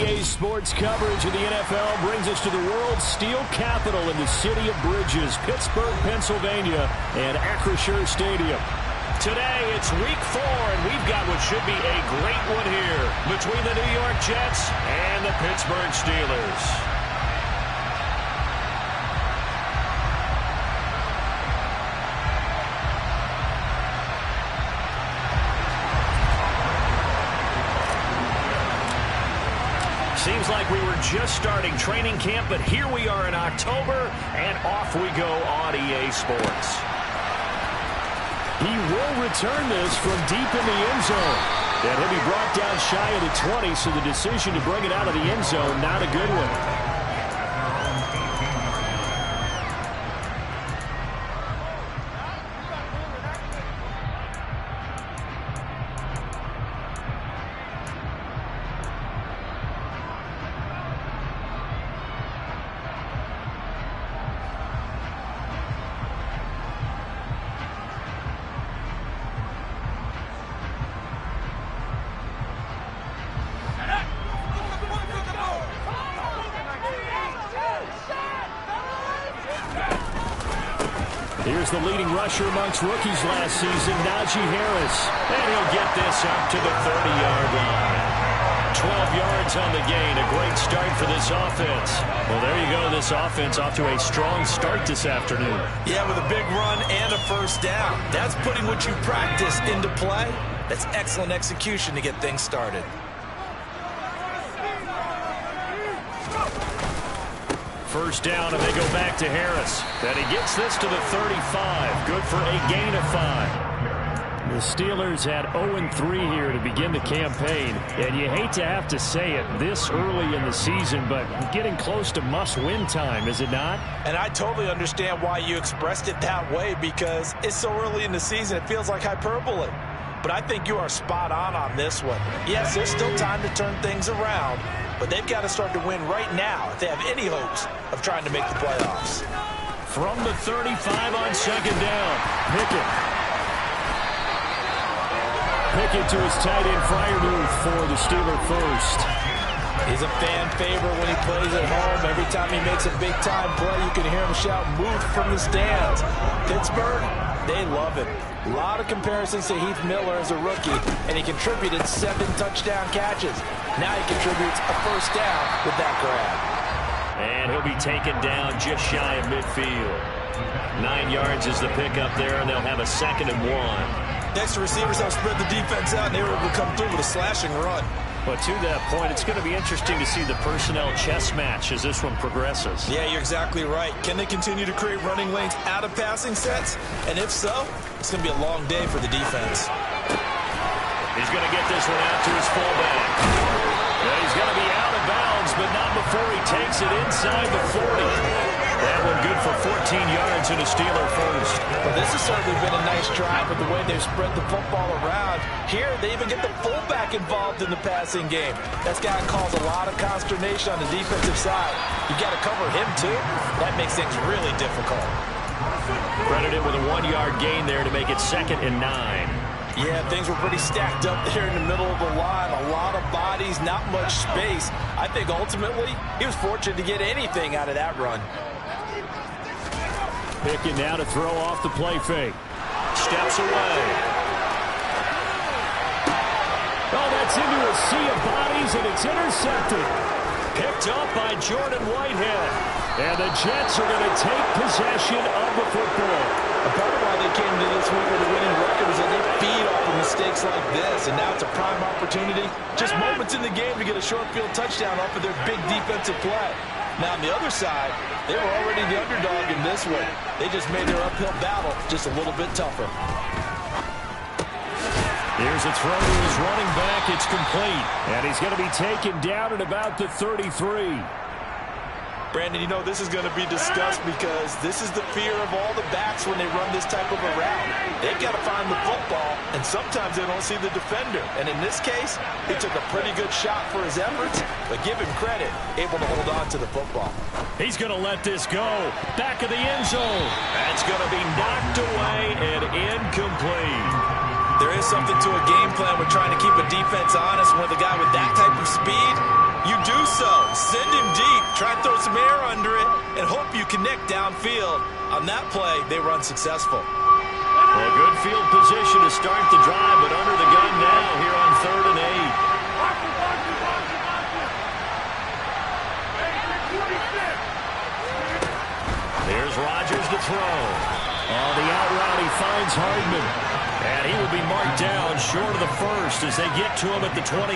RDA Sports coverage of the NFL brings us to the world's steel capital in the city of Bridges, Pittsburgh, Pennsylvania, and Acrisure Stadium. Today, it's week 4, and we've got what should be a great one here between the New York Jets and the Pittsburgh Steelers. Seems like we were just starting training camp, but here we are in October, and off we go on EA Sports. He will return this from deep in the end zone. And he'll be brought down shy of the 20, so the decision to bring it out of the end zone, not a good one. Here's the leading rusher amongst rookies last season, Najee Harris. And he'll get this up to the 30-yard line. 12 yards on the gain. A great start for this offense. Well, there you go. This offense off to a strong start this afternoon. Yeah, with a big run and a first down. That's putting what you practice into play. That's excellent execution to get things started. First down, and they go back to Harris. And he gets this to the 35. Good for a gain of 5. The Steelers had 0-3 here to begin the campaign. And you hate to have to say it this early in the season, but getting close to must-win time, is it not? And I totally understand why you expressed it that way, because it's so early in the season, it feels like hyperbole. But I think you are spot on this one. Yes, there's still time to turn things around, but they've got to start to win right now if they have any hopes of trying to make the playoffs. From the 35 on second down, Pickett. Pickett to his tight end, Freiermuth, for the Steeler first. He's a fan favorite when he plays at home. Every time he makes a big-time play, you can hear him shout, "Muth," from the stands. Pittsburgh, they love it. A lot of comparisons to Heath Miller as a rookie, and he contributed 7 touchdown catches. Now he contributes a first down with that grab. And he'll be taken down just shy of midfield. 9 yards is the pickup there, and they'll have a 2nd and 1. Next, the receivers have spread the defense out, and they were able to come through with a slashing run. But to that point, it's going to be interesting to see the personnel chess match as this one progresses. Yeah, you're exactly right. Can they continue to create running lanes out of passing sets? And if so, it's going to be a long day for the defense. He's going to get this one out to his fullback. And he's going to be out of bounds, but not before he takes it inside the 40. That one good for 14 yards and a Steeler first. Well, this has certainly been a nice drive with the way they've spread the football around. Here, they even get the fullback involved in the passing game. That's got to cause a lot of consternation on the defensive side. You got to cover him, too. That makes things really difficult. Credited with a 1-yard gain there to make it 2nd and 9. Yeah, things were pretty stacked up there in the middle of the line. A lot of bodies, not much space. I think ultimately he was fortunate to get anything out of that run. Pickett now to throw off the play fake. Steps away. Oh, that's into a sea of bodies, and it's intercepted. Picked up by Jordan Whitehead. And the Jets are going to take possession of the football. A part of why they came to this week with a winning record is that they feed off of mistakes like this, and now it's a prime opportunity. Just moments in the game to get a short field touchdown off of their big defensive play. Now, on the other side, they were already the underdog in this one. They just made their uphill battle just a little bit tougher. Here's a throw to his running back. It's complete. And he's going to be taken down at about the 33. Brandon, you know, this is going to be discussed because this is the fear of all the backs when they run this type of a route. They've got to find the football, and sometimes they don't see the defender. And in this case, he took a pretty good shot for his efforts, but give him credit, able to hold on to the football. He's going to let this go. Back of the end zone. That's going to be knocked away and incomplete. There is something to a game plan with trying to keep a defense honest when the guy with that type of speed You do so. Send him deep. Try and throw some air under it and hope you connect downfield. On that play, they were unsuccessful. Well, good field position to start the drive, but under the gun now here on 3rd and 8. Here's Rodgers to throw. On the out route, he finds Hardman. And he will be marked down short of the first as they get to him at the 29.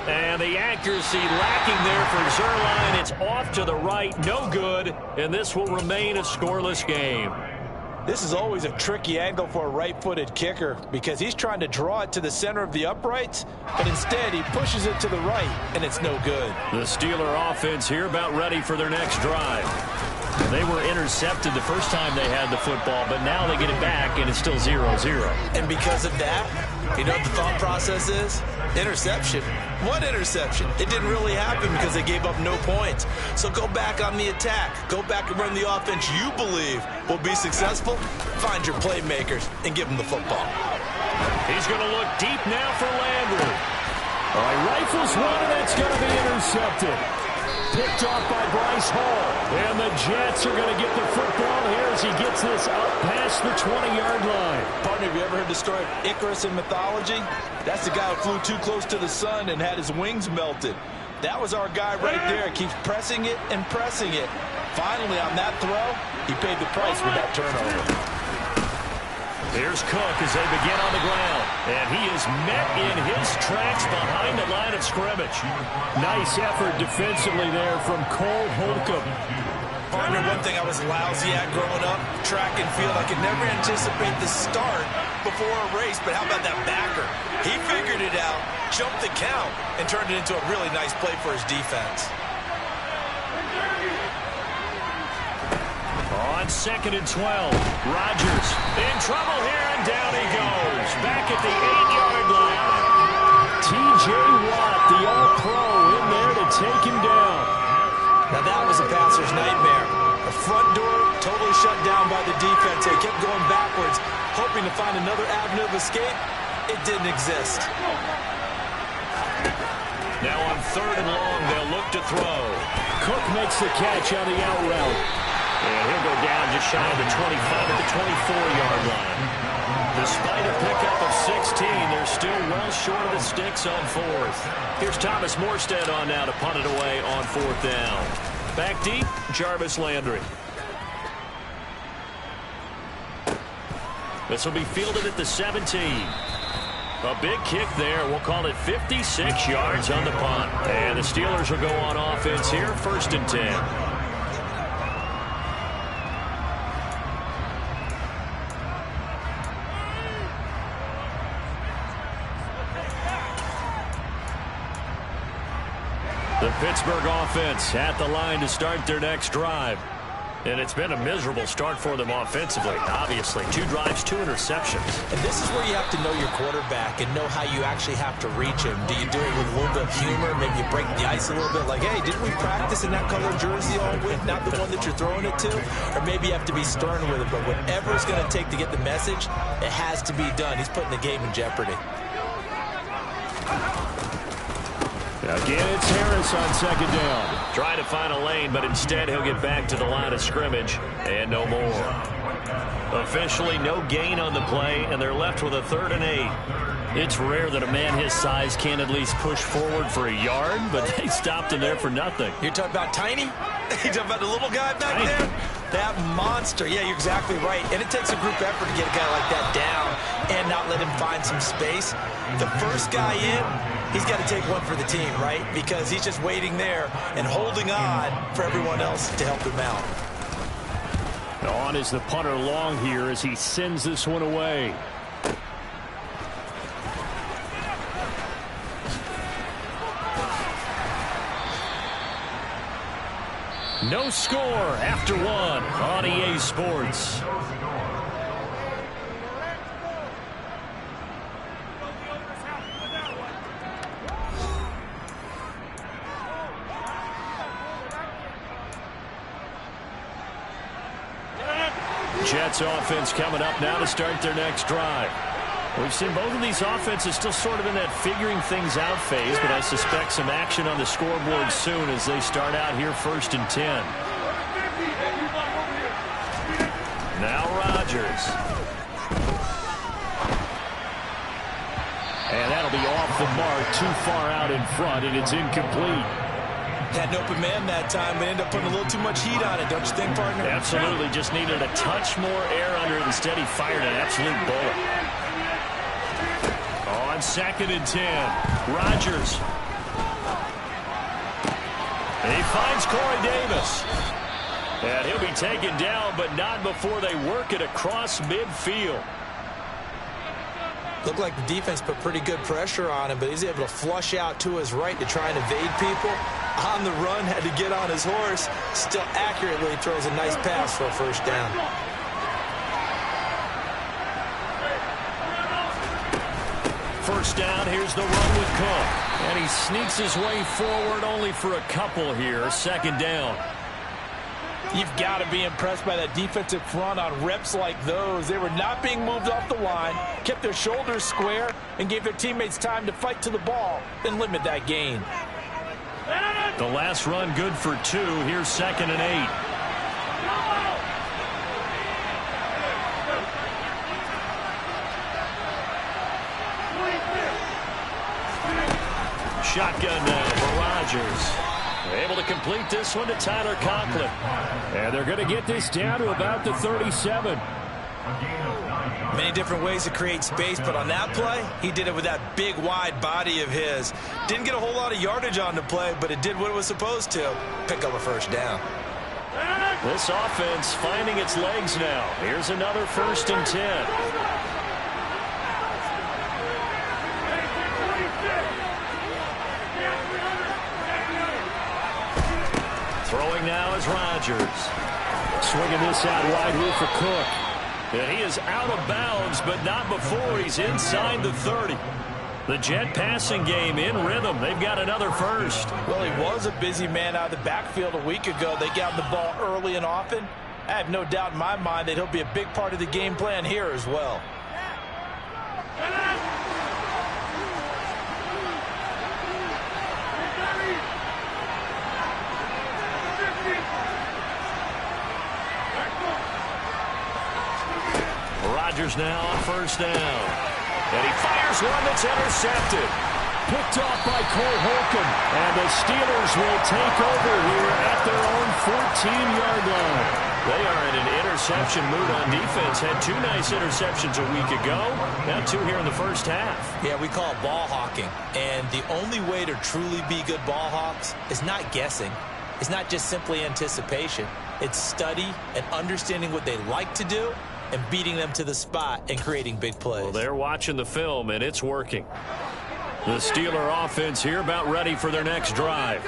And the accuracy lacking there for Zuerlein. It's off to the right, no good, and this will remain a scoreless game. This is always a tricky angle for a right-footed kicker because he's trying to draw it to the center of the uprights, but instead he pushes it to the right, and it's no good. The Steeler offense here about ready for their next drive. They were intercepted the first time they had the football, but now they get it back, and it's still 0-0. And because of that, you know what the thought process is? Interception. What interception? It didn't really happen because they gave up no points. So go back on the attack. Go back and run the offense you believe will be successful. Find your playmakers and give them the football. He's going to look deep now for Landry. All right, rifles one, and that's going to be intercepted. Picked off by Bryce Hall. And the Jets are going to get the football here as he gets this up past the 20-yard line. Partner, have you ever heard the story of Icarus in mythology? That's the guy who flew too close to the sun and had his wings melted. That was our guy right there. Keeps pressing it and pressing it. Finally, on that throw, he paid the price with that turnover. Here's Cook as they begin on the ground. And he is met in his tracks behind the line of scrimmage. Nice effort defensively there from Cole Holcomb. Partner, one thing I was lousy at growing up, track and field. I could never anticipate the start before a race, but how about that backer? He figured it out, jumped the count, and turned it into a really nice play for his defense. On 2nd and 12, Rodgers in trouble here, and down he goes. Back at the 8-yard line. T.J. Watt, the All-Pro, in there to take him down. Now that was a passer's nightmare. The front door totally shut down by the defense. They kept going backwards, hoping to find another avenue of escape. It didn't exist. Now on 3rd and long, they'll look to throw. Cook makes the catch on the out route. And he'll go down just shy of the 25 at the 24-yard line. Despite a pickup of 16, they're still well short of the sticks on 4th. Here's Thomas Morstead on now to punt it away on 4th down. Back deep, Jarvis Landry. This will be fielded at the 17. A big kick there. We'll call it 56 yards on the punt. And the Steelers will go on offense here, 1st and 10. The Pittsburgh offense at the line to start their next drive. And it's been a miserable start for them offensively, obviously. 2 drives, 2 interceptions. And this is where you have to know your quarterback and know how you actually have to reach him. Do you do it with a little bit of humor? Maybe you break the ice a little bit like, hey, didn't we practice in that color jersey all week, not the one that you're throwing it to? Or maybe you have to be stern with it. But whatever it's going to take to get the message, it has to be done. He's putting the game in jeopardy. Again, it's Harris on 2nd down. Trying to find a lane, but instead he'll get back to the line of scrimmage and no more. Officially no gain on the play, and they're left with a 3rd and 8. It's rare that a man his size can at least push forward for a yard, but they stopped him there for nothing. You're talking about Tiny? You're talking about the little guy back there? That monster. Yeah, you're exactly right. And it takes a group effort to get a guy like that down and not let him find some space. The first guy in, he's got to take one for the team, right? Because he's just waiting there and holding on for everyone else to help him out. On is the punter Long here as he sends this one away. No score after 1 on EA Sports. Jets offense coming up now to start their next drive. We've seen both of these offenses still sort of in that figuring things out phase, but I suspect some action on the scoreboard soon as they start out here 1st and 10. Now Rodgers. And that'll be off the mark, too far out in front, and it's incomplete. Had an open man that time, but ended up putting a little too much heat on it, don't you think, partner? Absolutely. Just needed a touch more air under it. Instead, he fired an absolute bullet. On 2nd and 10, Rodgers. And he finds Corey Davis. And he'll be taken down, but not before they work it across midfield. Looked like the defense put pretty good pressure on him, but he's able to flush out to his right to try and evade people. On the run, had to get on his horse. Still accurately throws a nice pass for a 1st down. First down, here's the run with Cook. And he sneaks his way forward only for a couple here. 2nd down. You've got to be impressed by that defensive front on reps like those. They were not being moved off the line, kept their shoulders square, and gave their teammates time to fight to the ball, then limit that gain. The last run good for 2. Here's 2nd and 8. Shotgun now for Rodgers. Able to complete this one to Tyler Conklin. And they're going to get this down to about the 37. Many different ways to create space, but on that play, he did it with that big, wide body of his. Didn't get a whole lot of yardage on the play, but it did what it was supposed to. Pick up a 1st down. This offense finding its legs now. Here's another 1st and 10. Throwing now is Rodgers. Swinging this out wide here for Cook. And he is out of bounds, but not before he's inside the 30. The Jet passing game in rhythm. They've got another 1st. Well, he was a busy man out of the backfield a week ago. They got the ball early and often. I have no doubt in my mind that he'll be a big part of the game plan here as well. Rodgers now on 1st down. And he fires one that's intercepted. Picked off by Cole Holcomb. And the Steelers will take over here at their own 14-yard line. They are in an interception mood on defense. Had 2 nice interceptions a week ago. Now 2 here in the 1st half. Yeah, we call it ball hawking. And the only way to truly be good ball hawks is not guessing. It's not just simply anticipation. It's study and understanding what they like to do and beating them to the spot and creating big plays. Well, they're watching the film, and it's working. The Steeler offense here about ready for their next drive.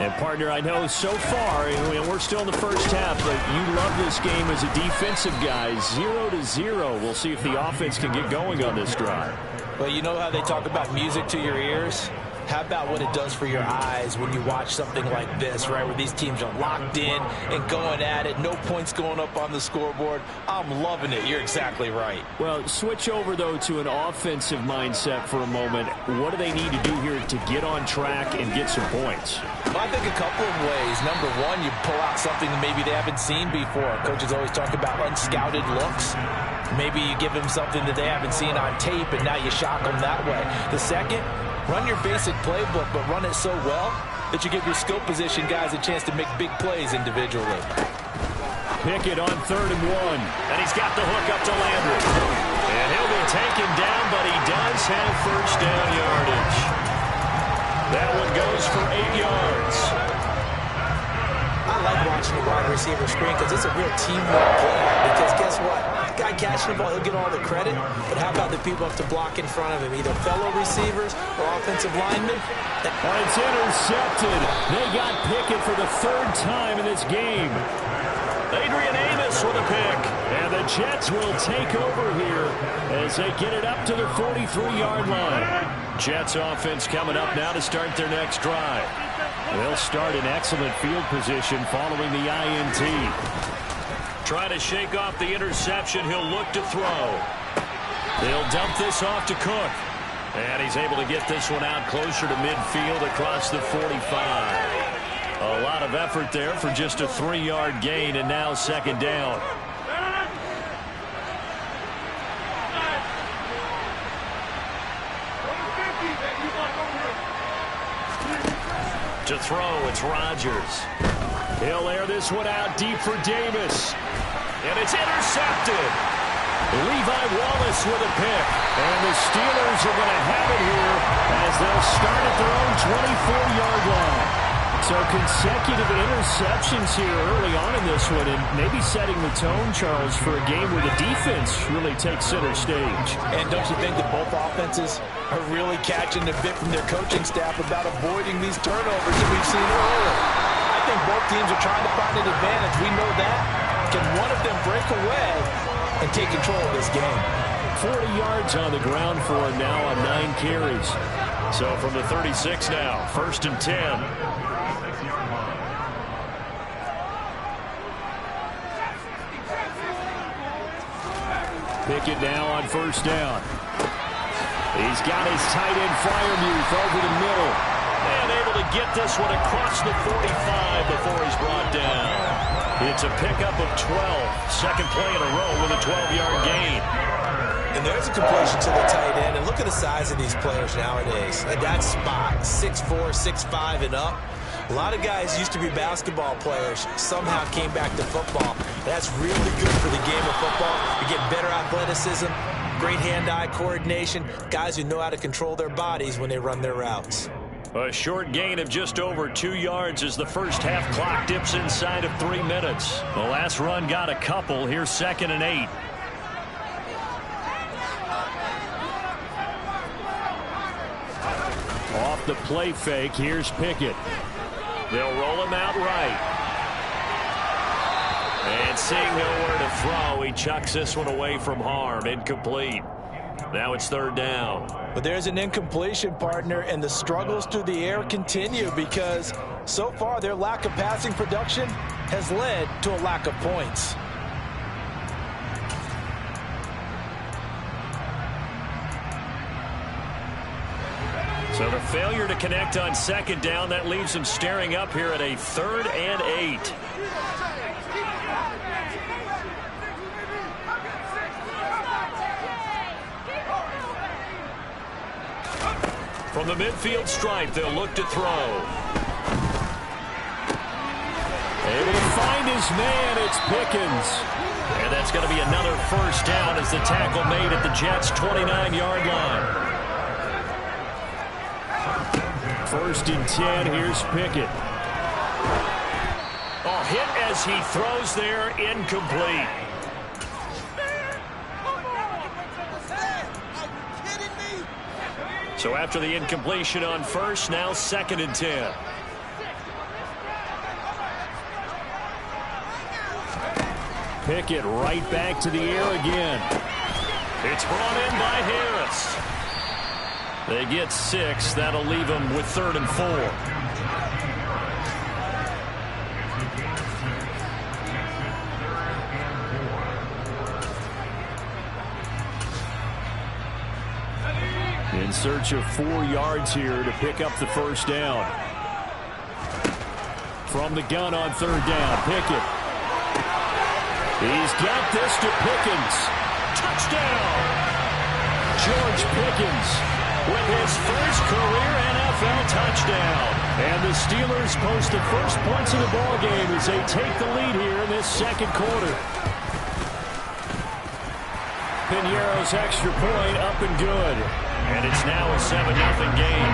And, partner, I know so far, we're still in the 1st half, but you love this game as a defensive guy. 0-0. We'll see if the offense can get going on this drive. Well, you know how they talk about music to your ears? How about what it does for your eyes when you watch something like this, right, where these teams are locked in and going at it, no points going up on the scoreboard? I'm loving it. You're exactly right. Well, switch over, though, to an offensive mindset for a moment. What do they need to do here to get on track and get some points? Well, I think a couple of ways. Number one, you pull out something that maybe they haven't seen before. Coaches always talk about unscouted looks. Maybe you give them something that they haven't seen on tape, and now you shock them that way. The second, run your basic playbook, but run it so well that you give your skill position guys a chance to make big plays individually. Pickett on 3rd and 1. And he's got the hook up to Landry. And he'll be taken down, but he does have 1st down yardage. That one goes for 8 yards. I like watching the wide receiver screen because it's a real teamwork play. Because guess what? Guy catching the ball, he'll get all the credit. But how about the people up to block in front of him, either fellow receivers or offensive linemen? It's intercepted. They got Pickett for the 3rd time in this game. Adrian Amos with a pick. And the Jets will take over here as they get it up to the 43-yard line. Jets offense coming up now to start their next drive. They'll start in excellent field position following the INT. Trying to shake off the interception. He'll look to throw. They'll dump this off to Cook. And he's able to get this one out closer to midfield across the 45. A lot of effort there for just a 3-yard gain, and now second down. To throw, it's Rodgers. He'll air this one out deep for Davis. And it's intercepted. Levi Wallace with a pick. And the Steelers are going to have it here as they'll start at their own 24-yard line. So consecutive interceptions here early on in this one, and maybe setting the tone, Charles, for a game where the defense really takes center stage. And don't you think that both offenses are really catching the bit from their coaching staff about avoiding these turnovers that we've seen earlier? I think both teams are trying to find an advantage. We know that. Can one of them break away and take control of this game? 40 yards on the ground for him now on 9 carries. So from the 36 now, 1st and 10. Pickett now on 1st down. He's got his tight end Freiermuth over the middle. And able to get this one across the 45 before he's brought down. It's a pickup of 12. Second play in a row with a 12-yard gain. And there's a completion to the tight end. And look at the size of these players nowadays. At that spot, 6'4", 6'5", and up. A lot of guys used to be basketball players, somehow came back to football. That's really good for the game of football. You get better athleticism, great hand-eye coordination, guys who know how to control their bodies when they run their routes. A short gain of just over 2 yards as the first half clock dips inside of 3 minutes. The last run got a couple. Here's 2nd and 8. Off the play fake, here's Pickett. They'll roll him out right. And seeing nowhere to throw, he chucks this one away from harm. Incomplete. Now it's 3rd down. But there's an incompletion, partner, and the struggles through the air continue because so far their lack of passing production has led to a lack of points. So the failure to connect on 2nd down, that leaves them staring up here at a 3rd and 8. From the midfield stripe, they'll look to throw. Able to find his man, it's Pickens. And that's going to be another 1st down as the tackle made at the Jets' 29-yard line. 1st and 10, here's Pickett. Oh, hit as he throws there, incomplete. So after the incompletion on 1st, now 2nd and 10. Pickett right back to the air again. It's brought in by Harris. They get 6. That'll leave them with 3rd and 4. In search of 4 yards here to pick up the 1st down. From the gun on 3rd down, Pickett. He's got this to Pickens. Touchdown! George Pickens with his first career NFL touchdown. And the Steelers post the first points of the ball game as they take the lead here in this 2nd quarter. Piñeiro's extra point up and good. And it's now a 7-0 game.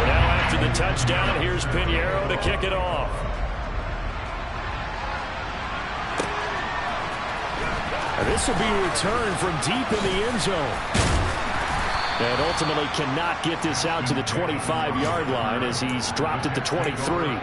Now after the touchdown, here's Piñeiro to kick it off. This will be a return from deep in the end zone. And ultimately cannot get this out to the 25-yard line as he's dropped at the 23.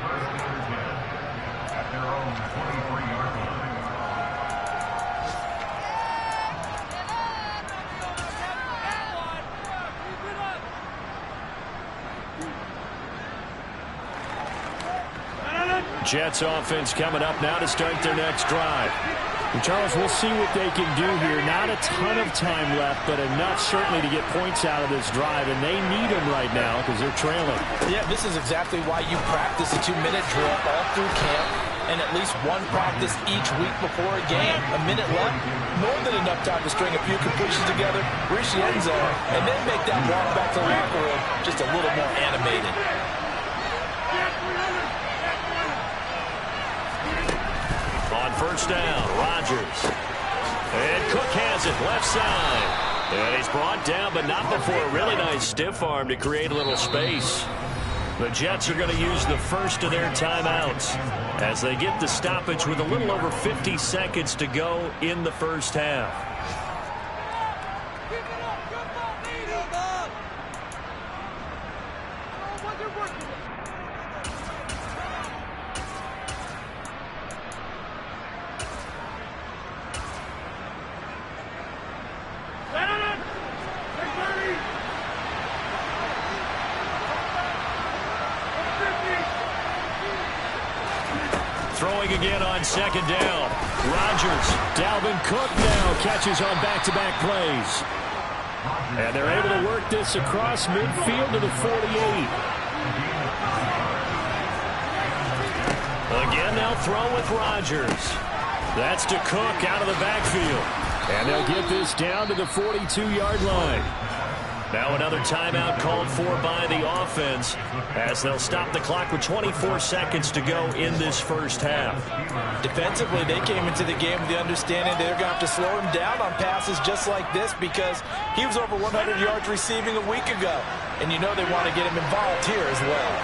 Jets offense coming up now to start their next drive. And Charles, we'll see what they can do here. Not a ton of time left, but enough certainly to get points out of this drive, and they need them right now because they're trailing. Yeah, this is exactly why you practice a 2-minute drill all through camp and at least one practice each week before a game. A minute left, more than enough time to string a few completions together, reach the end zone, and then make that walk back to the locker room just a little more animated. On first down, Rodgers. And Cook has it, left side. And he's brought down, but not before a really nice stiff arm to create a little space. The Jets are going to use the first of their timeouts as they get the stoppage with a little over 50 seconds to go in the first half. Throwing again on second down. Rodgers, Dalvin Cook now catches on back-to-back plays. And they're able to work this across midfield to the 48. Again, they'll throw with Rodgers. That's to Cook out of the backfield. And they'll get this down to the 42-yard line. Now another timeout called for by the offense as they'll stop the clock with 24 seconds to go in this first half. Defensively, they came into the game with the understanding they're going to have to slow him down on passes just like this because he was over 100 yards receiving a week ago. And you know they want to get him involved here as well.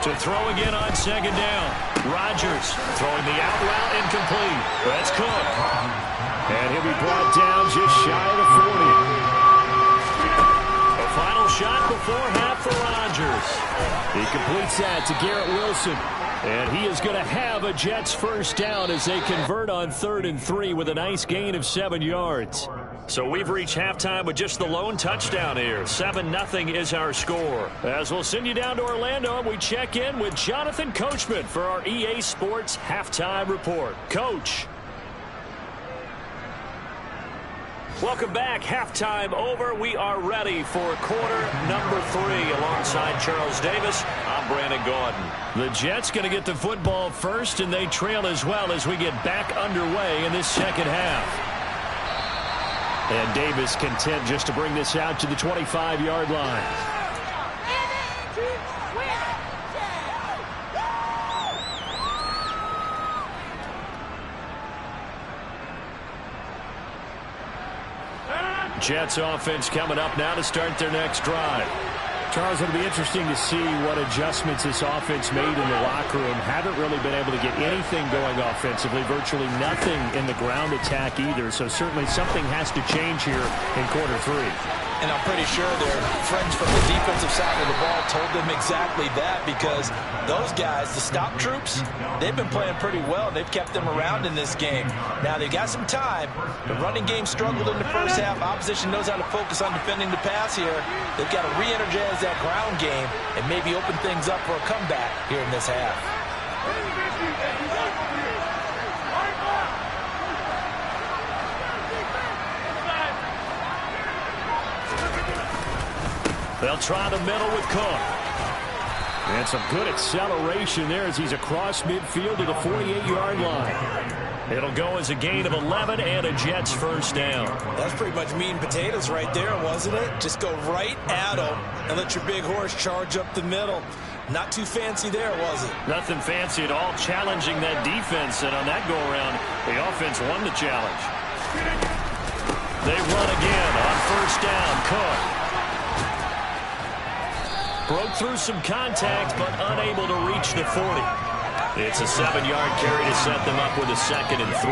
To throw again on second down. Rodgers throwing the out route incomplete. That's Cook. And he'll be brought down just shy of the 40. A final shot before half for Rodgers. He completes that to Garrett Wilson. And he is going to have a Jets first down as they convert on 3rd and 3 with a nice gain of 7 yards. So we've reached halftime with just the lone touchdown here. 7-0 is our score. As we'll send you down to Orlando, we check in with Jonathan Coachman for our EA Sports Halftime Report. Coach. Welcome back. Halftime over. We are ready for quarter number 3 alongside Charles Davis. I'm Brandon Gordon. The Jets going to get the football first, and they trail as well as we get back underway in this second half. And Davis content just to bring this out to the 25-yard line. Jets offense coming up now to start their next drive. Charles, it'll be interesting to see what adjustments this offense made in the locker room. Haven't really been able to get anything going offensively, virtually nothing in the ground attack either. So certainly something has to change here in quarter 3. And I'm pretty sure their friends from the defensive side of the ball told them exactly that because those guys, the stop troops, they've been playing pretty well. They've kept them around in this game. Now, they've got some time. The running game struggled in the first half. Opposition knows how to focus on defending the pass here. They've got to re-energize that ground game and maybe open things up for a comeback here in this half. They'll try the middle with Cook. And some good acceleration there as he's across midfield to the 48-yard line. It'll go as a gain of 11 and a Jets first down. That's pretty much meat and potatoes right there, wasn't it? Just go right at them and let your big horse charge up the middle. Not too fancy there, was it? Nothing fancy at all, challenging that defense. And on that go-around, the offense won the challenge. They run again on first down. Cook. Broke through some contact, but unable to reach the 40. It's a 7-yard carry to set them up with a 2nd and 3.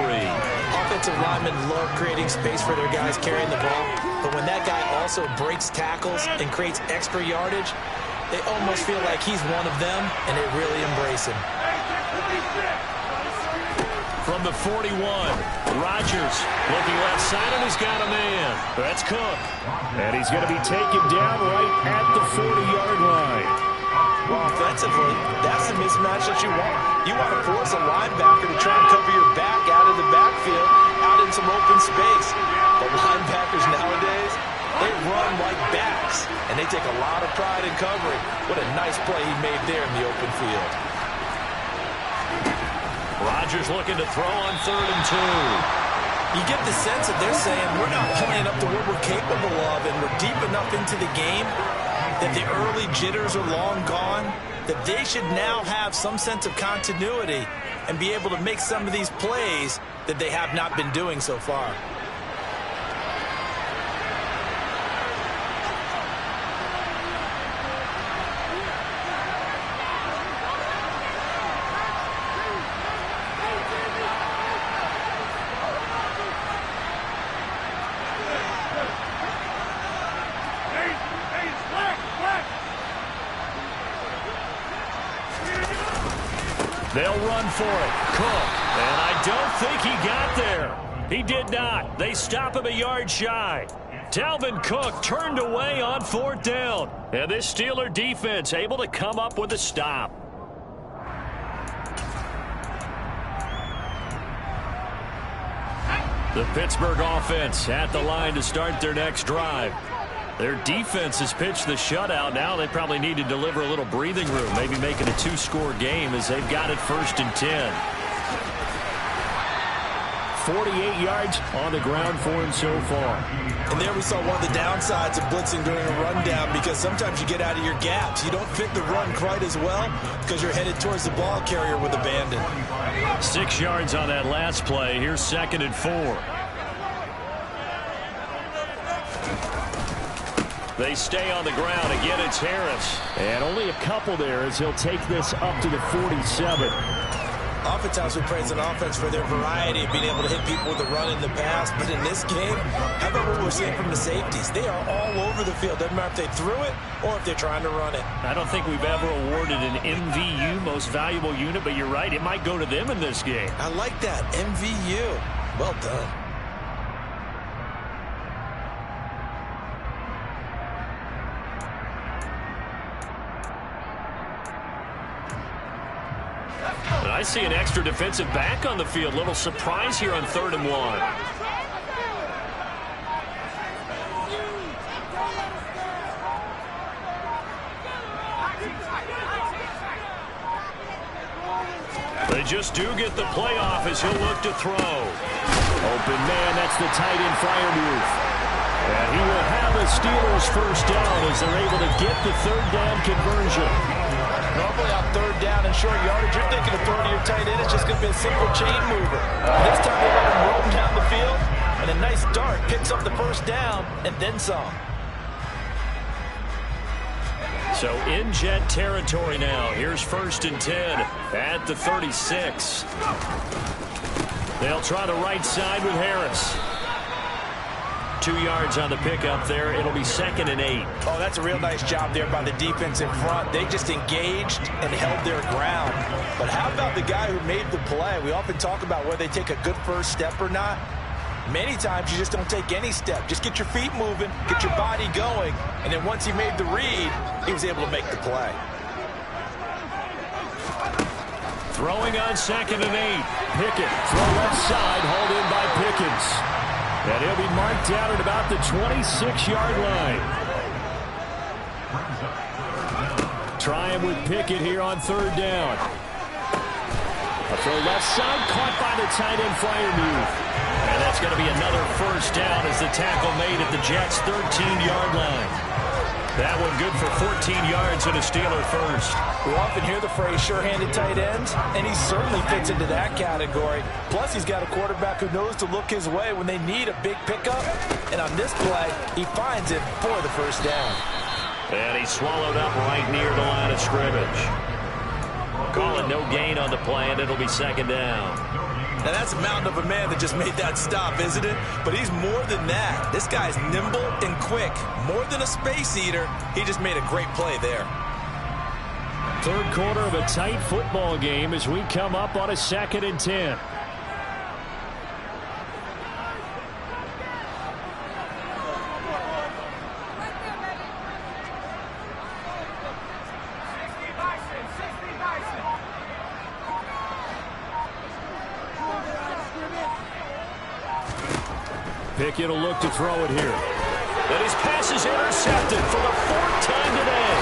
Offensive linemen love creating space for their guys carrying the ball, but when that guy also breaks tackles and creates extra yardage, they almost feel like he's one of them, and they really embrace him. from the 41. Rodgers looking left side, and he's got a man. That's Cook. And he's going to be taken down right at the 40-yard line. Well, offensively, that's the mismatch that you want. You want to force a linebacker to try and cover your back out of the backfield, out in some open space. But linebackers nowadays, they run like backs, and they take a lot of pride in covering. What a nice play he made there in the open field. Rodgers looking to throw on 3rd and 2. You get the sense that they're saying we're not playing up to what we're capable of, and we're deep enough into the game that the early jitters are long gone, that they should now have some sense of continuity and be able to make some of these plays that they have not been doing so far. They'll run for it. Cook. And I don't think he got there. He did not. They stop him a yard shy. Dalvin Cook turned away on 4th down. And this Steeler defense able to come up with a stop. The Pittsburgh offense at the line to start their next drive. Their defense has pitched the shutout. Now they probably need to deliver a little breathing room, maybe make it a 2-score game as they've got it 1st and 10. 48 yards on the ground for him so far. And there we saw one of the downsides of blitzing during a rundown, because sometimes you get out of your gaps. You don't fit the run quite as well because you're headed towards the ball carrier with abandon. 6 yards on that last play. Here's 2nd and 4. They stay on the ground. Again, it's Harris. And only a couple there as he'll take this up to the 47. Oftentimes we praise an offense for their variety of being able to hit people with the run in the pass. But in this game, how about what we're seeing from the safeties? They are all over the field. Doesn't matter if they threw it or if they're trying to run it. I don't think we've ever awarded an MVU, most valuable unit, but you're right. It might go to them in this game. I like that. MVU. Well done. I see an extra defensive back on the field. Little surprise here on 3rd and 1. They just do get the playoff as he'll look to throw. Open man, that's the tight end Freiermuth. And he will have the Steelers 1st down as they're able to get the 3rd down conversion. Normally on 3rd down and short yardage, you're thinking of throwing to your tight end. It's just going to be a simple chain mover. This time they let him roam down the field, and a nice dart picks up the 1st down and then some. So in jet territory now. Here's 1st and 10 at the 36. They'll try the right side with Harris. 2 yards on the pickup there. It'll be 2nd and 8. Oh, that's a real nice job there by the defense in front. They just engaged and held their ground. But how about the guy who made the play? We often talk about whether they take a good first step or not. Many times you just don't take any step. Just get your feet moving, get your body going, and then once he made the read, he was able to make the play. Throwing on 2nd and 8. Pickett, throw left side, hauled in by Pickens. And he'll be marked down at about the 26-yard line. Try him with Pickett here on 3rd down. A throw left side, caught by the tight end Freiermuth. And that's going to be another 1st down as the tackle made at the Jets' 13-yard line. That one good for 14 yards and a Steeler 1st. We often hear the phrase sure-handed tight ends, and he certainly fits into that category. Plus, he's got a quarterback who knows to look his way when they need a big pickup. And on this play, he finds it for the 1st down. And he's swallowed up right near the line of scrimmage. Call it no gain on the play, and it'll be 2nd down. Now that's a mountain of a man that just made that stop, isn't it? But he's more than that. This guy's nimble and quick. More than a space eater, he just made a great play there. 3rd quarter of a tight football game as we come up on a 2nd and 10. Pickett will look to throw it here. And his pass is intercepted for the 4th time today.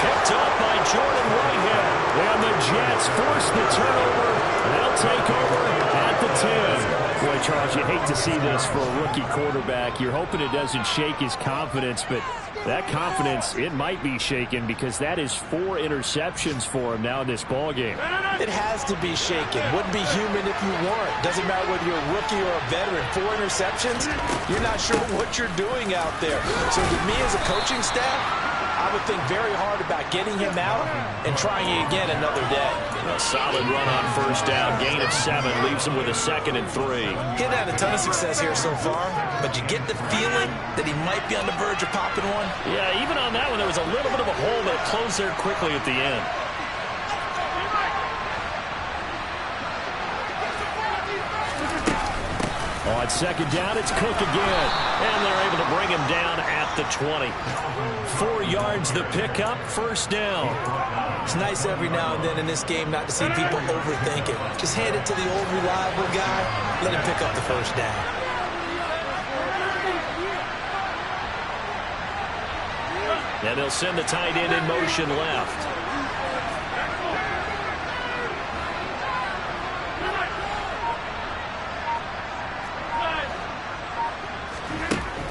Picked up by Jordan Whitehead. And the Jets force the turnover. They'll take over at the 10. Boy, Charles, you hate to see this for a rookie quarterback. You're hoping it doesn't shake his confidence, but that confidence, it might be shaken because that is 4 interceptions for him now in this ballgame. It has to be shaken. Wouldn't be human if you weren't. Doesn't matter whether you're a rookie or a veteran. 4 interceptions, you're not sure what you're doing out there. So to me as a coaching staff, I would think very hard about getting him out and trying it again another day. A solid run on 1st down. Gain of 7 leaves him with a 2nd and 3. He hadn't had a ton of success here so far, but you get the feeling that he might be on the verge of popping one. Yeah, even on that one, there was a little bit of a hole, but it closed there quickly at the end. On 2nd down, it's Cook again. And they're able to bring him down at the 20. 4 yards the pickup, 1st down. It's nice every now and then in this game not to see people overthink it. Just hand it to the old reliable guy. Let him pick up the 1st down. And they'll send the tight end in motion left.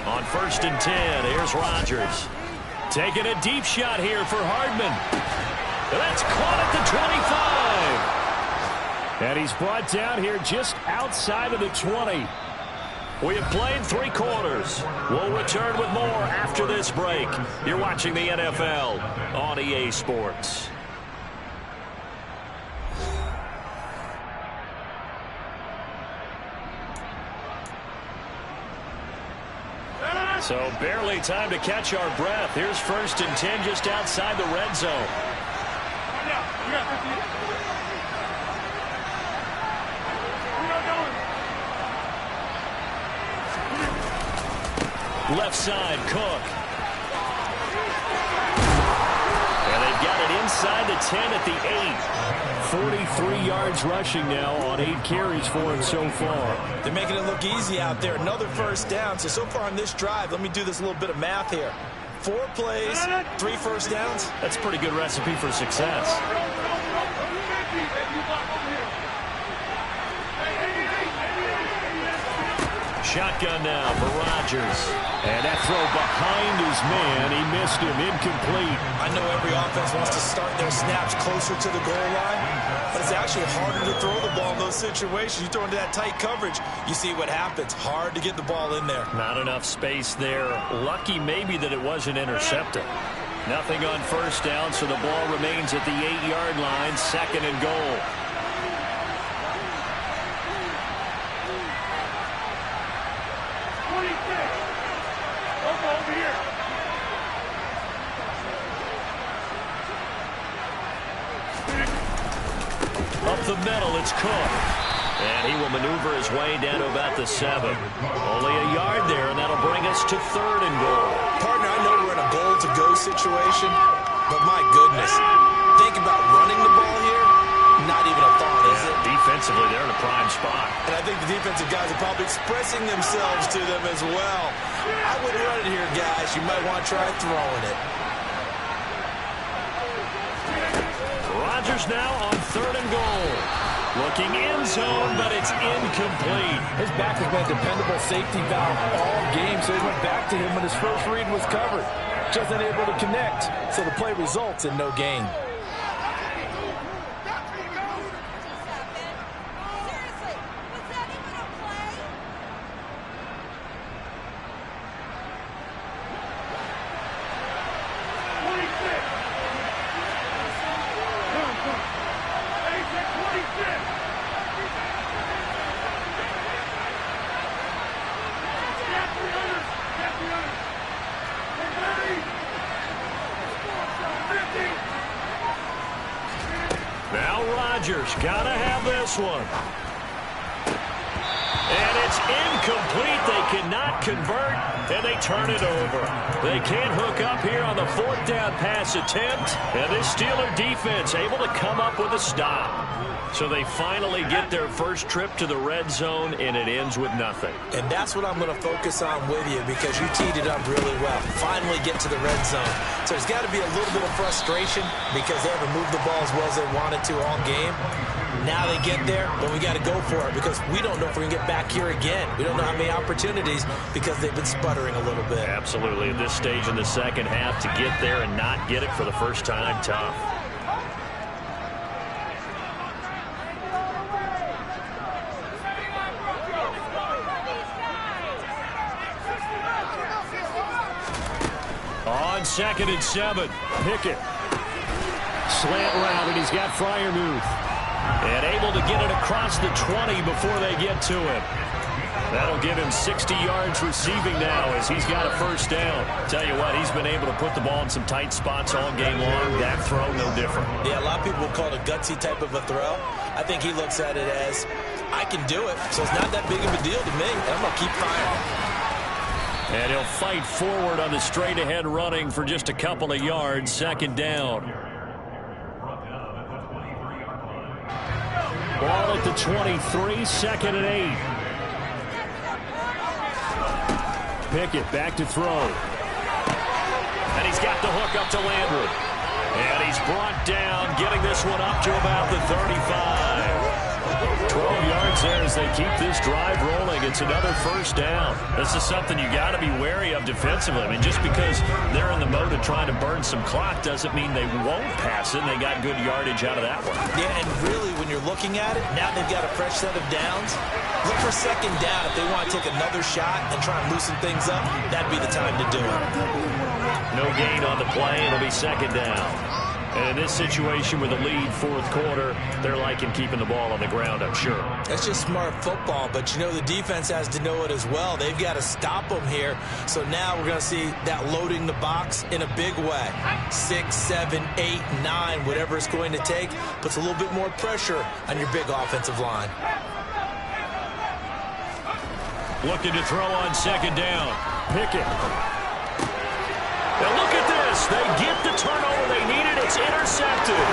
On 1st and 10, here's Rodgers. Taking a deep shot here for Hardman. That's caught at the 25. And he's brought down here just outside of the 20. We have played 3 quarters. We'll return with more after this break. You're watching the NFL on EA Sports. So barely time to catch our breath. Here's 1st and 10 just outside the red zone. Left side, Cook. And they've got it inside the 10 at the 8. 43 yards rushing now on 8 carries for him so far. They're making it look easy out there. Another 1st down. So far on this drive, let me do this little bit of math here. 4 plays, 3 1st downs. That's a pretty good recipe for success. Shotgun now for Rodgers. And that throw behind his man, he missed him, incomplete. I know every offense wants to start their snaps closer to the goal line, but it's actually harder to throw the ball in those situations. You throw into that tight coverage, you see what happens. Hard to get the ball in there. Not enough space there. Lucky maybe that it wasn't intercepted. Nothing on 1st down, so the ball remains at the 8-yard line, 2nd and goal. Up the middle, it's Cook. And he will maneuver his way down to about the 7. Only a yard there, and that'll bring us to 3rd and goal. Partner, I know we're in a goal-to-go situation, but my goodness, think about running the ball here. Not even a thought, is it? Defensively, they're in a prime spot. And I think the defensive guys are probably expressing themselves to them as well. I wouldn't run it here, guys. You might want to try throwing it. Rodgers now on 3rd and goal. Looking end zone, but it's incomplete. His back has been a dependable safety valve all game, so he went back to him when his first read was covered. Just unable to connect, so the play results in no gain. Now Rodgers, gotta have this one. And it's incomplete. They cannot convert, and they turn it over. They can't hook up here on the 4th down pass attempt. And this Steeler defense able to come up up with a stop. So they finally get their first trip to the red zone, and it ends with nothing. And that's what I'm going to focus on with you, because you teed it up really well. Finally get to the red zone. So there's got to be a little bit of frustration because they haven't moved the ball as well as they wanted to all game. Now they get there, but we got to go for it because we don't know if we're going to get back here again. We don't know how many opportunities because they've been sputtering a little bit. Absolutely. At this stage in the second half, to get there and not get it for the first time, tough. On 2nd and 7, Pickett. Slant route, and he's got Freiermuth. And able to get it across the 20 before they get to him. That'll give him 60 yards receiving now as he's got a first down. Tell you what, he's been able to put the ball in some tight spots all game long. That throw, no different. Yeah, a lot of people will call it a gutsy type of a throw. I think he looks at it as, I can do it, so it's not that big of a deal to me, and I'm going to keep firing. And he'll fight forward on the straight-ahead running for just a couple of yards. 2nd down. Ball at the 23, 2nd and 8. Pickett back to throw. And he's got the hook up to Landry. And he's brought down, getting this one up to about the 35. 12 yards there as they keep this drive rolling. It's another first down. This is something you got to be wary of defensively. I mean, just because they're in the mode of trying to burn some clock doesn't mean they won't pass it. And they got good yardage out of that one. Yeah, and really, when you're looking at it, now they've got a fresh set of downs. Look for 2nd down. If they want to take another shot and try and loosen things up, that'd be the time to do it. No gain on the play. It'll be 2nd down. And in this situation with a lead 4th quarter, they're liking keeping the ball on the ground, I'm sure. That's just smart football, but you know the defense has to know it as well. They've got to stop them here. So now we're going to see that loading the box in a big way. 6, 7, 8, 9, whatever it's going to take, puts a little bit more pressure on your big offensive line. Looking to throw on 2nd down. Pickett. Now look at this. They get the turnover they needed. It's intercepted.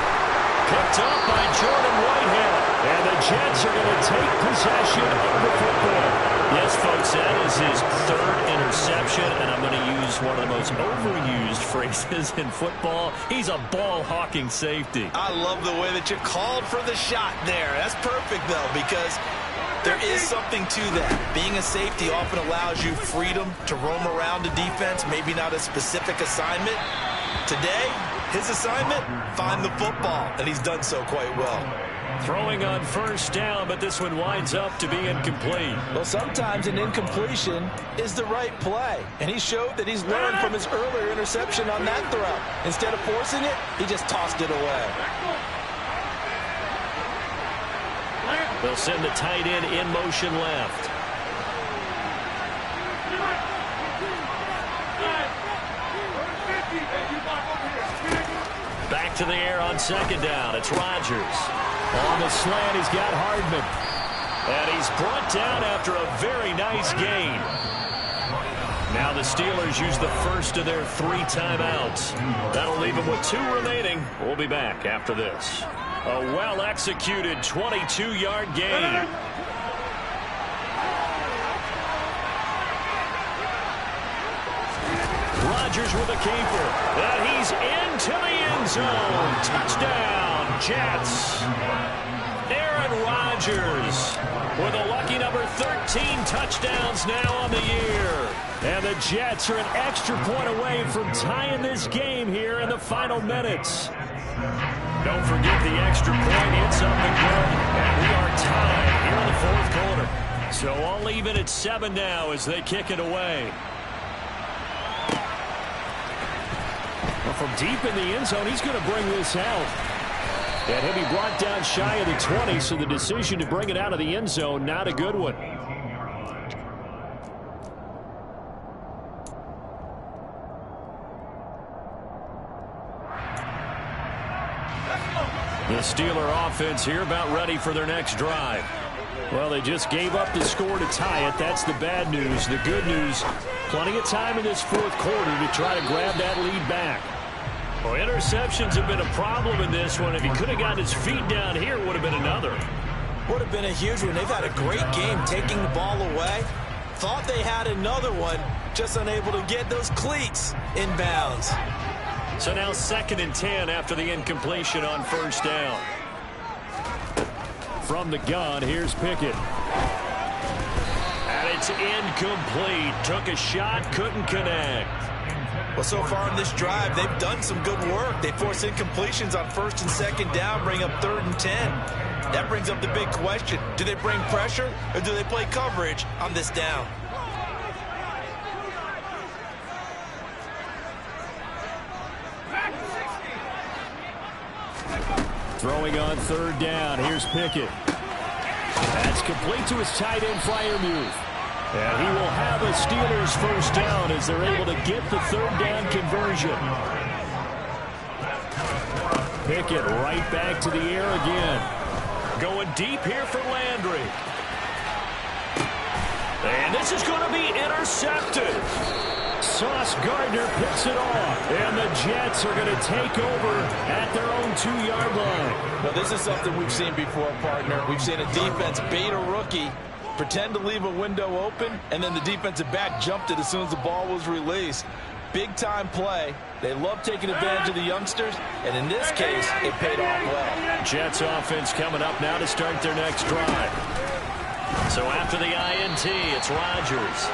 Picked up by Jordan Whitehead. And the Jets are going to take possession of the football. Yes, folks, that is his 3rd interception. And I'm going to use one of the most overused phrases in football. He's a ball-hawking safety. I love the way that you called for the shot there. That's perfect, though, because there is something to that. Being a safety often allows you freedom to roam around the defense, maybe not a specific assignment. Today, his assignment, find the football, and he's done so quite well. Throwing on 1st down, but this one winds up to be incomplete. Well, sometimes an incompletion is the right play, and he showed that he's learned from his earlier interception on that throw. Instead of forcing it, he just tossed it away. They'll send the tight end in motion left. Back to the air on 2nd down. It's Rodgers. On the slant, he's got Hardman. And he's brought down after a very nice gain. Now the Steelers use the first of their 3 timeouts. That'll leave them with 2 remaining. We'll be back after this. A well-executed 22-yard gain. Rodgers with a keeper. And he's into the end zone. Touchdown, Jets. Aaron Rodgers with a lucky number 13 touchdowns now on the year. And the Jets are an extra point away from tying this game here in the final minutes. Don't forget the extra point. It's up and good. And we are tied here in the 4th quarter. So all even at 7 now as they kick it away. Well, from deep in the end zone, he's going to bring this out. And he'll be brought down shy of the 20, so the decision to bring it out of the end zone, not a good one. The Steeler offense here about ready for their next drive. Well, they just gave up the score to tie it. That's the bad news. The good news, plenty of time in this 4th quarter to try to grab that lead back. Well, interceptions have been a problem in this one. If he could have gotten his feet down here, it would have been another. Would have been a huge one. They've had a great game taking the ball away. Thought they had another one, just unable to get those cleats in bounds. So now 2nd and 10 after the incompletion on 1st down. From the gun, here's Pickett. And it's incomplete. Took a shot, couldn't connect. Well, so far in this drive, they've done some good work. They force incompletions on 1st and 2nd down, bring up 3rd and 10. That brings up the big question. Do they bring pressure or do they play coverage on this down? Throwing on 3rd down. Here's Pickett. That's complete to his tight end, Freiermuth. And he will have a Steelers 1st down as they're able to get the 3rd down conversion. Pickett right back to the air again. Going deep here for Landry. And this is going to be intercepted. Sauce Gardner picks it off. And the Jets are going to take over at their own 2-yard line. Well, this is something we've seen before, partner. We've seen a defense bait a rookie, pretend to leave a window open, and then the defensive back jumped it as soon as the ball was released. Big-time play. They love taking advantage of the youngsters, and in this case, it paid off well. Jets offense coming up now to start their next drive. So after the INT, it's Rodgers.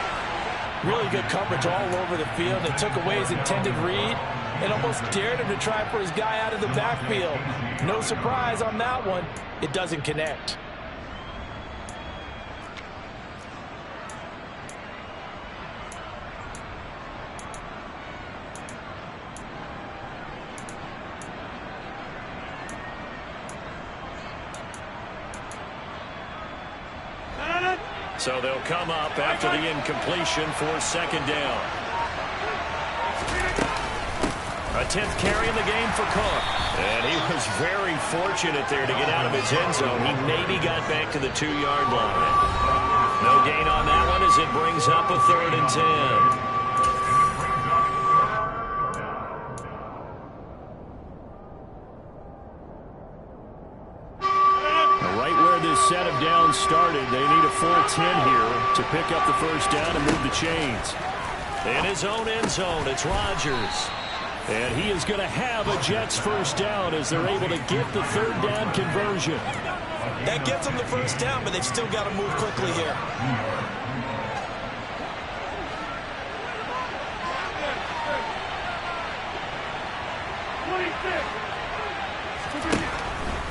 Really good coverage all over the field. They took away his intended read and almost dared him to try for his guy out of the backfield. No surprise on that one. It doesn't connect. So they'll come up after the incompletion for 2nd down. A 10th carry in the game for Cook. And he was very fortunate there to get out of his end zone. He maybe got back to the 2-yard line. No gain on that one as it brings up a 3rd and 10. Set of downs started. They need a full 10 here to pick up the 1st down and move the chains. In his own end zone, it's Rodgers. And he is going to have a Jets 1st down as they're able to get the 3rd down conversion. That gets them the 1st down, but they've still got to move quickly here.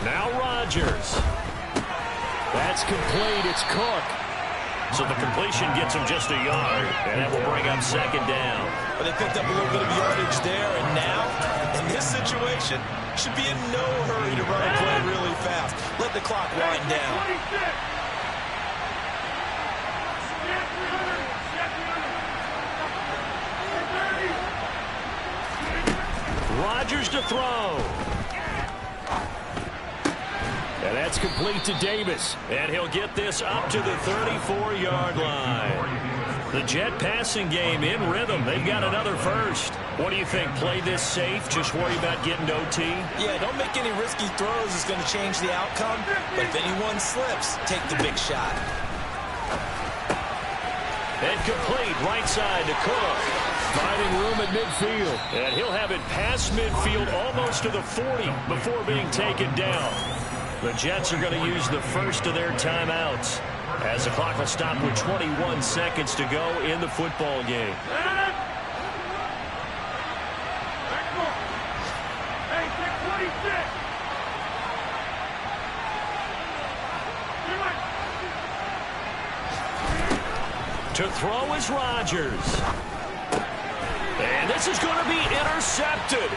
Now Rodgers. That's complete. It's Cook. So the completion gets him just a yard, and that will bring up 2nd down. But they picked up a little bit of yardage there, and now, in this situation, should be in no hurry to run a play really fast. Let the clock wind down. Rodgers to throw. And that's complete to Davis. And he'll get this up to the 34-yard line. The Jet passing game in rhythm. They've got another 1st. What do you think? Play this safe? Just worry about getting to OT? Yeah, don't make any risky throws. It's going to change the outcome. But if anyone slips, take the big shot. And complete right side to Cook. Finding room at midfield. And he'll have it past midfield almost to the 40 before being taken down. The Jets are going to use the 1st of their timeouts as the clock will stop with 21 seconds to go in the football game. To throw is Rodgers. And this is going to be intercepted.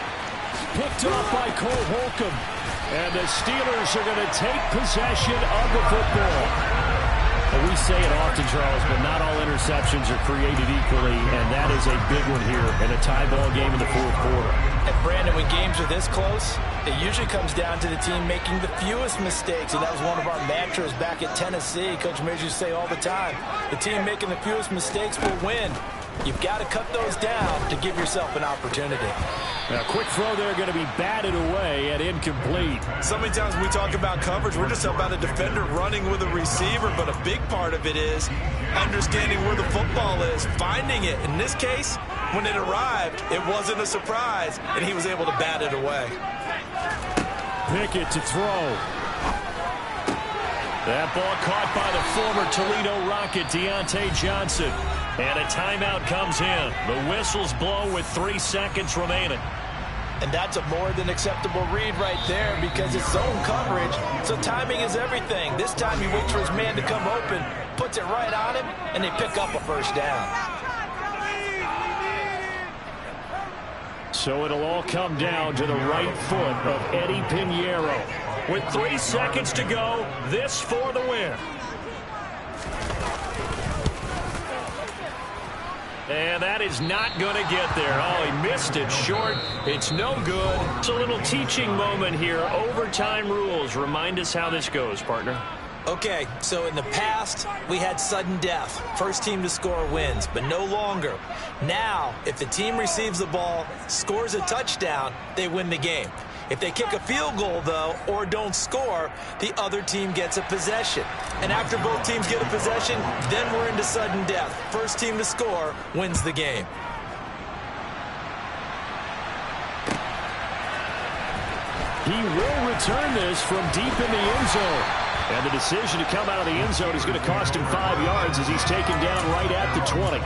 Picked off by Cole Holcomb. And the Steelers are going to take possession of the football. And we say it often, Charles, but not all interceptions are created equally, and that is a big one here in a tie ball game in the 4th quarter. And Brandon, when games are this close, it usually comes down to the team making the fewest mistakes, and that was one of our mantras back at Tennessee. Coach Mears used to say all the time, the team making the fewest mistakes will win. You've got to cut those down to give yourself an opportunity. A quick throw there going to be batted away and incomplete. So many times when we talk about coverage, we're just about a defender running with a receiver, but a big part of it is understanding where the football is, finding it. In this case, when it arrived, it wasn't a surprise, and he was able to bat it away. Pickett to throw. That ball caught by the former Toledo Rocket, Deontay Johnson. And a timeout comes in. The whistle's blown with 3 seconds remaining. And that's a more than acceptable read right there because it's zone coverage, so timing is everything. This time he waits for his man to come open, puts it right on him, and they pick up a first down. So it'll all come down to the right foot of Eddie Pinheiro. With 3 seconds to go, this for the win. And that is not going to get there. Oh, he missed it short. It's no good. It's a little teaching moment here. Overtime rules. Remind us how this goes, partner. Okay, so in the past, we had sudden death. First team to score wins, but no longer. Now, if the team receives the ball, scores a touchdown, they win the game. If they kick a field goal, though, or don't score, the other team gets a possession. And after both teams get a possession, then we're into sudden death. First team to score wins the game. He will return this from deep in the end zone. And the decision to come out of the end zone is going to cost him 5 yards as he's taken down right at the 20.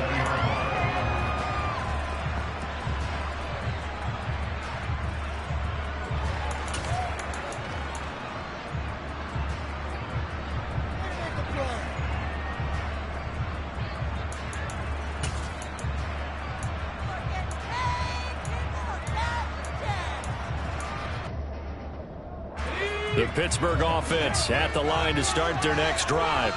The Pittsburgh offense at the line to start their next drive.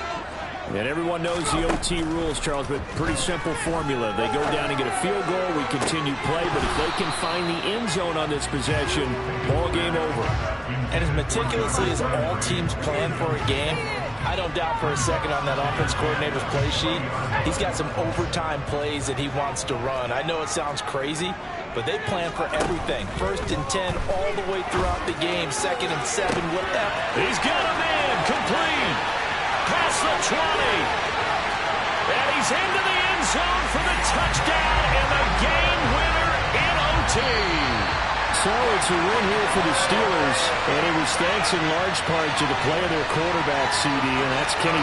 And everyone knows the OT rules, Charles, but pretty simple formula. They go down and get a field goal, we continue play, but if they can find the end zone on this possession, ball game over. And as meticulously as all teams plan for a game, I don't doubt for a second on that offense coordinator's play sheet, he's got some overtime plays that he wants to run. I know it sounds crazy, but they plan for everything. 1st and 10 all the way throughout the game. 2nd and 7, whatever. He's got a man complete. Past the 20. And he's into the end zone for the touchdown and the game winner in OT. So it's a win here for the Steelers, and it was thanks in large part to the play of their quarterback, CD, and that's Kenny